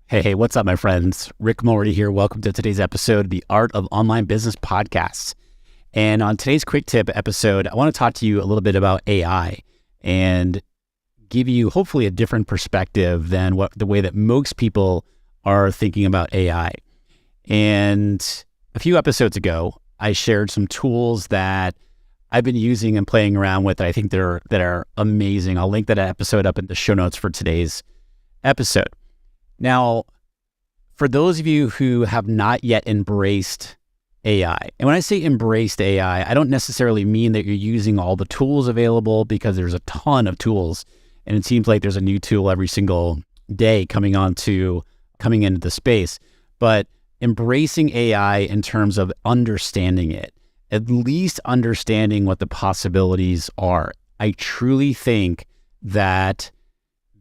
Hey, what's up, my friends? Rick Morty here. Welcome to today's episode of the Art of Online Business Podcasts. And on today's quick tip episode, I want to talk to you a little bit about AI and give you hopefully a different perspective than the way that most people are thinking about AI. And a few episodes ago, I shared some tools that I've been using and playing around with that I think that are amazing. I'll link that episode up in the show notes for today's episode. Now, for those of you who have not yet embraced AI, and when I say embraced AI, I don't necessarily mean that you're using all the tools available, because there's a ton of tools, and it seems like there's a new tool every single day coming into the space. But embracing AI in terms of understanding it, at least understanding what the possibilities are. I truly think that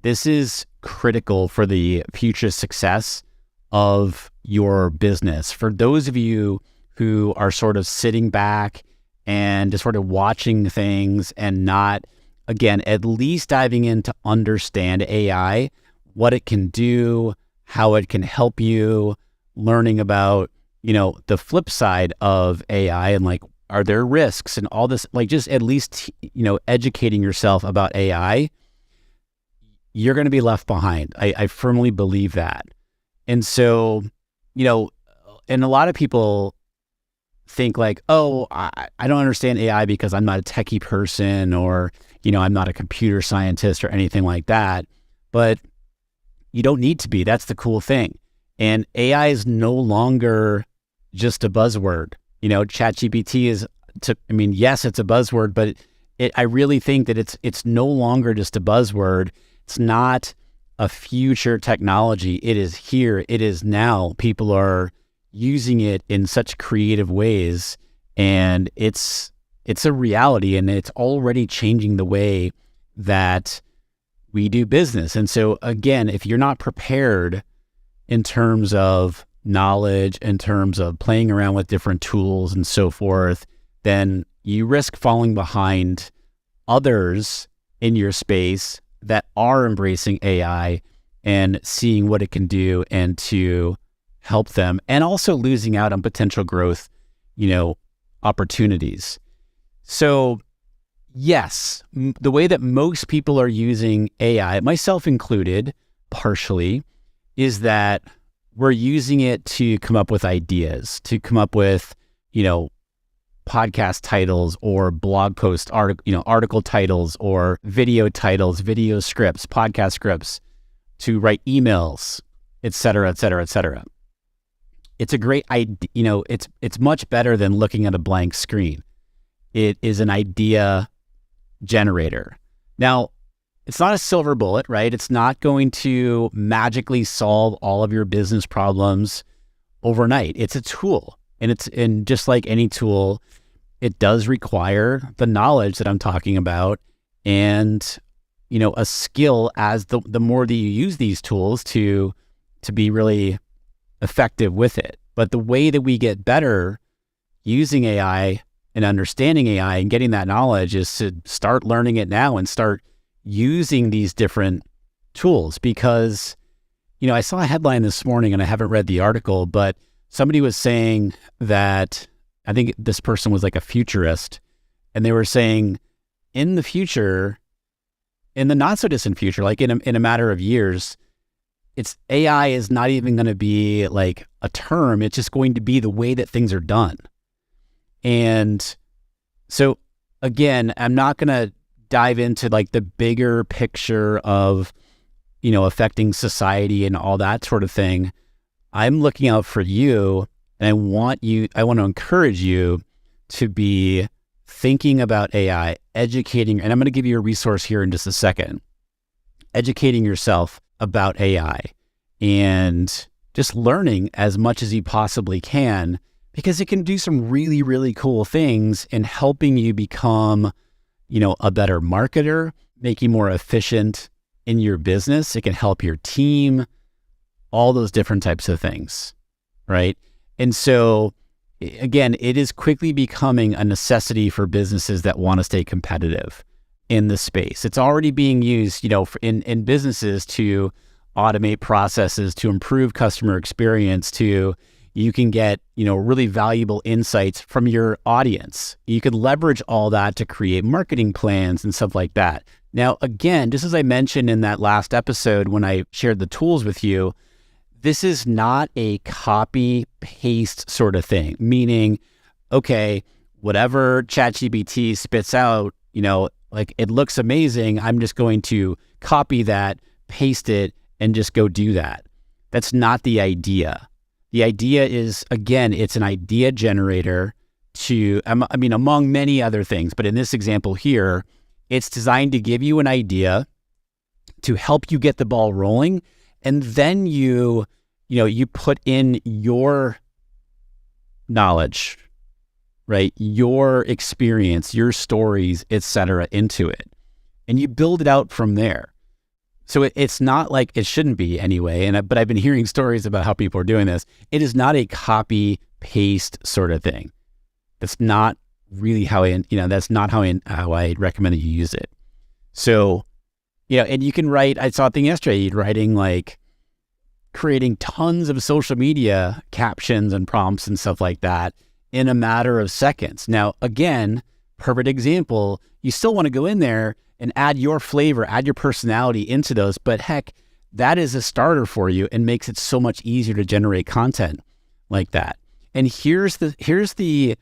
this is critical for the future success of your business. For those of you who are sort of sitting back and just sort of watching things and not, again, at least diving in to understand AI, what it can do, how it can help you, learning about, the flip side of AI and like, are there risks and all this, like just at least, educating yourself about AI, you're going to be left behind. I firmly believe that. And so, and a lot of people think like, oh, I don't understand AI because I'm not a techie person, or, I'm not a computer scientist or anything like that. But you don't need to be. That's the cool thing. And AI is no longer just a buzzword. ChatGPT is, yes, it's a buzzword, but I really think that it's no longer just a buzzword. It's not a future technology. It is here. It is now. People are using it in such creative ways, and it's a reality, and it's already changing the way that we do business. And so again, if you're not prepared in terms of knowledge, in terms of playing around with different tools and so forth, then you risk falling behind others in your space that are embracing AI and seeing what it can do and to help them, and also losing out on potential growth, opportunities. So yes, the way that most people are using AI, myself included, partially, is that we're using it to come up with ideas, to come up with, podcast titles or blog post article titles or video titles, video scripts, podcast scripts, to write emails, et cetera, et cetera, et cetera. It's a great idea. It's much better than looking at a blank screen. It is an idea generator. Now, it's not a silver bullet, right? It's not going to magically solve all of your business problems overnight. It's a tool. And just like any tool, it does require the knowledge that I'm talking about, and, a skill as the more that you use these tools to be really effective with it. But the way that we get better using AI and understanding AI and getting that knowledge is to start learning it now and start using these different tools. Because, I saw a headline this morning, and I haven't read the article, but somebody was saying that, I think this person was like a futurist, and they were saying in the future, in the not so distant future, like in a matter of years, AI is not even going to be like a term. It's just going to be the way that things are done. And so again, I'm not going to dive into like the bigger picture of, affecting society and all that sort of thing. I'm looking out for you, and I want to encourage you to be thinking about AI, educating, and I'm going to give you a resource here in just a second, educating yourself about AI and just learning as much as you possibly can, because it can do some really, really cool things in helping you become, a better marketer, make you more efficient in your business. It can help your team, all those different types of things, right? And so again, it is quickly becoming a necessity for businesses that want to stay competitive in the space. It's already being used, in businesses to automate processes, to improve customer experience, to you can get, really valuable insights from your audience. You can leverage all that to create marketing plans and stuff like that. Now, again, just as I mentioned in that last episode when I shared the tools with you, this is not a copy paste sort of thing, meaning, okay, whatever ChatGPT spits out, it looks amazing. I'm just going to copy that, paste it, and just go do that. That's not the idea. The idea is, again, it's an idea generator among many other things, but in this example here, it's designed to give you an idea to help you get the ball rolling. And then you put in your knowledge, right? Your experience, your stories, etc., into it. And you build it out from there. So it's not like it shouldn't be anyway. But I've been hearing stories about how people are doing this. It is not a copy paste sort of thing. That's not really how that's not how I recommend that you use it. So, and you can write, I saw a thing yesterday, you're writing creating tons of social media captions and prompts and stuff like that in a matter of seconds. Now, again, perfect example, you still want to go in there and add your flavor, add your personality into those, but heck, that is a starter for you and makes it so much easier to generate content like that. And here's the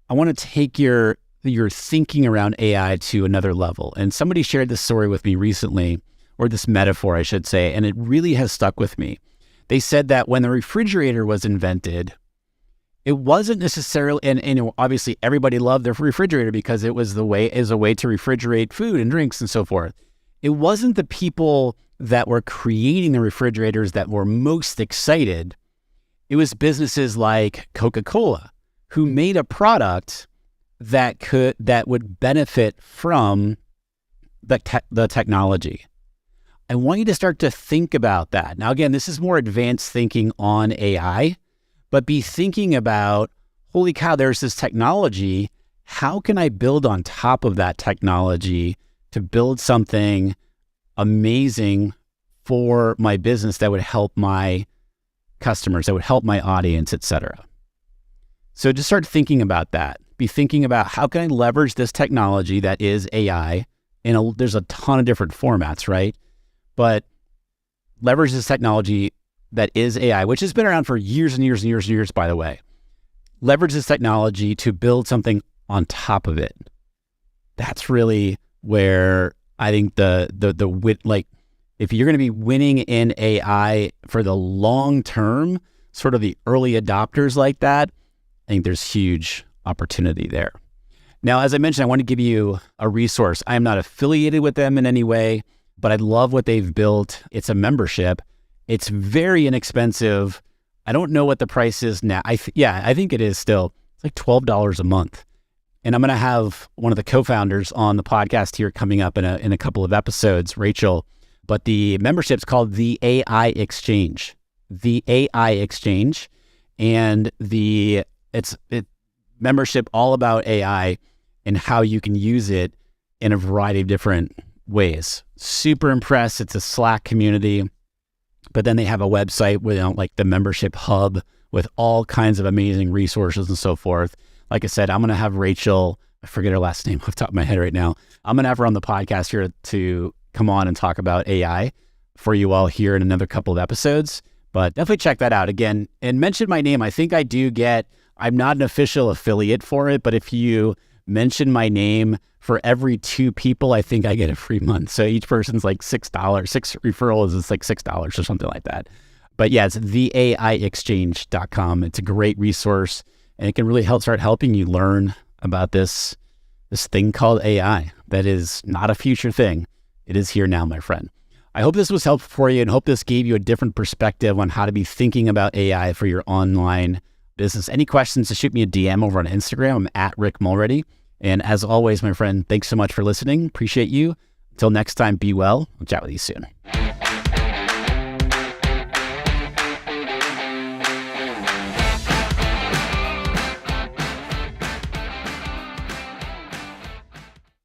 I want to take your thinking around AI to another level. And somebody shared this story with me recently, or this metaphor, I should say, and it really has stuck with me. They said that when the refrigerator was invented, it wasn't necessarily, and obviously everybody loved their refrigerator because it was a way to refrigerate food and drinks and so forth. It wasn't the people that were creating the refrigerators that were most excited. It was businesses like Coca-Cola who made a product that would benefit from the technology. I want you to start to think about that. Now, again, this is more advanced thinking on AI, but be thinking about, holy cow, there's this technology. How can I build on top of that technology to build something amazing for my business that would help my customers, that would help my audience, etc. So just start thinking about that. Be thinking about, how can I leverage this technology that is AI? And there's a ton of different formats, right? But leverage this technology that is AI, which has been around for years and years and years and years, by the way. Leverage this technology to build something on top of it. That's really where I think if you're going to be winning in AI for the long term, sort of the early adopters like that, I think there's huge opportunity there. Now, as I mentioned, I want to give you a resource. I am not affiliated with them in any way, but I love what they've built. It's a membership. It's very inexpensive. I don't know what the price is now. I think it is still. It's like $12 a month. And I'm going to have one of the co-founders on the podcast here coming up in a couple of episodes, Rachel. But the membership's called the AI Exchange. The AI Exchange. And it's membership all about AI and how you can use it in a variety of different ways. Super impressed. It's a Slack community, but then they have a website with like the membership hub with all kinds of amazing resources and so forth. Like I said, I'm going to have Rachel, I forget her last name off the top of my head right now. I'm going to have her on the podcast here to come on and talk about AI for you all here in another couple of episodes, but definitely check that out again and mention my name. I think I'm not an official affiliate for it, but if you mention my name for every 2 people, I think I get a free month. So each person's like $6. 6 referrals is like $6 or something like that. But yeah, it's theaiexchange.com. It's a great resource and it can really start helping you learn about this thing called AI that is not a future thing. It is here now, my friend. I hope this was helpful for you and hope this gave you a different perspective on how to be thinking about AI for your online business. Any questions, just shoot me a DM over on Instagram. I'm at Rick Mulready. And as always, my friend, thanks so much for listening. Appreciate you. Until next time, be well. I'll chat with you soon.